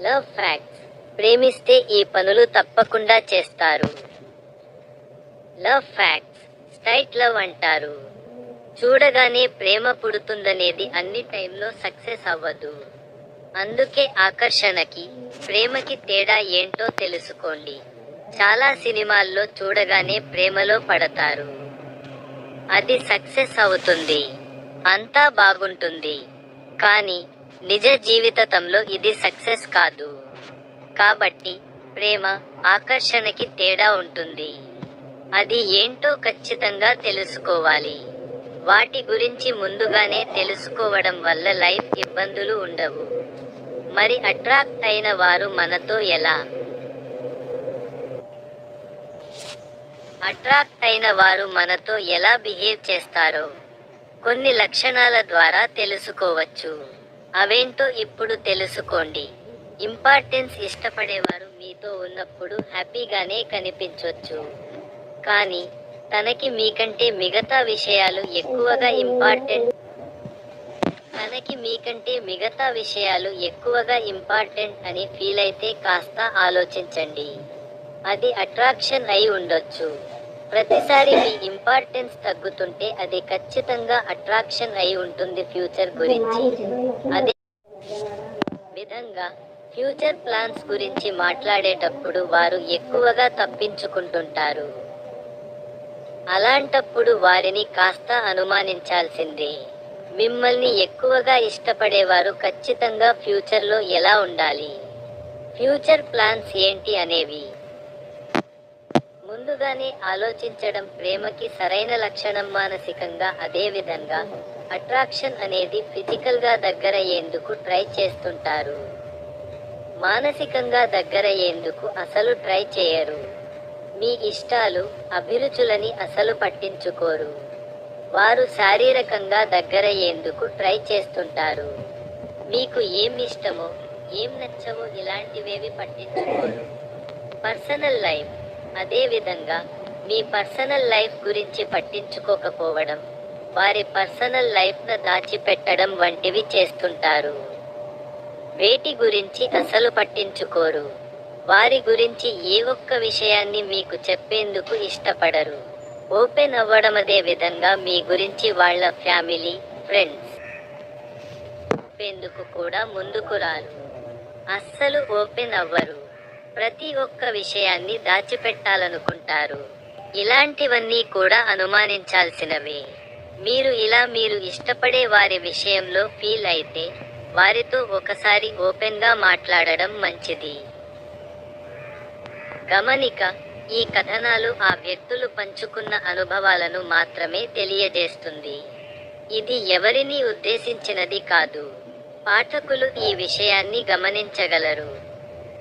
Love facts. ప్రేమిస్తే ఈ పనులు తప్పకుండా చేస్తారు. Love facts. స్ట్రైట్ లవ్ అంటారు. చూడగానే ప్రేమ పుడుతుందనేది అన్ని టైంలో సక్సెస్ అవ్వదు. అందుకే ఆకర్షణకి, ప్రేమకి తేడా ఏంటో తెలుసుకోండి. చాలా సినిమాల్లో చూడగానే ప్రేమలో పడతారు. అది సక్సెస్ అవుతుంది. అంతా బాగుంటుంది. కానీ నిజ జీవితంలో ఇది సక్సెస్ కాదు. కాబట్టి ప్రేమ, ఆకర్షణకి తేడా ఉంటుంది. అది ఏంటో ఖచ్చితంగా తెలుసుకోవాలి. వాటి గురించి ముందుగానే తెలుసుకోవడం వల్ల లైఫ్ ఇబ్బందులు ఉండవు. మరి అట్రాక్ట్ అయిన వారు మనతో ఎలా? అట్రాక్ట్ అయిన వారు మనతో ఎలా బిహేవ్ చేస్తారో కొన్ని లక్షణాల ద్వారా తెలుసుకోవచ్చు. అవేంటో ఇప్పుడు తెలుసుకోండి. ఇంపార్టెన్స్. ఇష్టపడేవారు మీతో ఉన్నప్పుడు హ్యాపీగానే కనిపించొచ్చు. కానీ తనకి మీకంటే మిగతా విషయాలు ఎక్కువగా ఇంపార్టెంట్ అని ఫీల్ అయితే కాస్త ఆలోచించండి. అది అట్రాక్షన్ అయి ఉండొచ్చు. ప్రతిసారి మీ ఇంపార్టెన్స్ తగ్గుతుంటే అది ఖచ్చితంగా అట్రాక్షన్ అయి ఉంటుంది ఫ్యూచర్ గురించి. అదే విధంగా ఫ్యూచర్ ప్లాన్స్ గురించి మాట్లాడేటప్పుడు వారు ఎక్కువగా తప్పించుకుంటుంటారు. అలాంటప్పుడు వారిని కాస్త అనుమానించాల్సిందే. మిమ్మల్ని ఎక్కువగా ఇష్టపడేవారు ఖచ్చితంగా ఫ్యూచర్లో ఎలా ఉండాలి, ఫ్యూచర్ ప్లాన్స్ ఏంటి అనేవి ముందుగానే ఆలోచించడం ప్రేమకి సరైన లక్షణం. మానసికంగా అదే విధంగా అట్రాక్షన్ అనేది ఫిజికల్గా దగ్గరయ్యేందుకు ట్రై చేస్తుంటారు. మానసికంగా దగ్గరయ్యేందుకు అసలు ట్రై చేయరు. మీ ఇష్టాలు, అభిరుచులని అసలు పట్టించుకోరు. వారు శారీరకంగా దగ్గరయ్యేందుకు ట్రై చేస్తుంటారు. మీకు ఏం ఇష్టమో, ఏం నచ్చవో ఇలాంటివేవి పట్టించుకోరు. Personal life. అదే విధంగా మీ పర్సనల్ లైఫ్ గురించి పట్టించుకోకపోవడం, వారి పర్సనల్ లైఫ్ను దాచిపెట్టడం వంటివి చేస్తుంటారు. వేటి గురించి అసలు పట్టించుకోరు. వారి గురించి ఏ ఒక్క విషయాన్ని మీకు చెప్పేందుకు ఇష్టపడరు. ఓపెన్ అవ్వడం. అదే విధంగా మీ గురించి వాళ్ళ ఫ్యామిలీ, ఫ్రెండ్స్ చెప్పేందుకు కూడా ముందుకు రారు. అస్సలు ఓపెన్ అవ్వరు. ప్రతి ఒక్క విషయాన్ని దాచిపెట్టాలనుకుంటారు. ఇలాంటివన్నీ కూడా అనుమానించాల్సినవే. మీరు ఇష్టపడే వారి విషయంలో ఫీల్ అయితే వారితో ఒకసారి ఓపెన్గా మాట్లాడడం మంచిది. గమనిక. ఈ కథనాలు ఆ వ్యక్తులు పంచుకున్న అనుభవాలను మాత్రమే తెలియజేస్తుంది. ఇది ఎవరినీ ఉద్దేశించినది కాదు. పాఠకులు ఈ విషయాన్ని గమనించగలరు.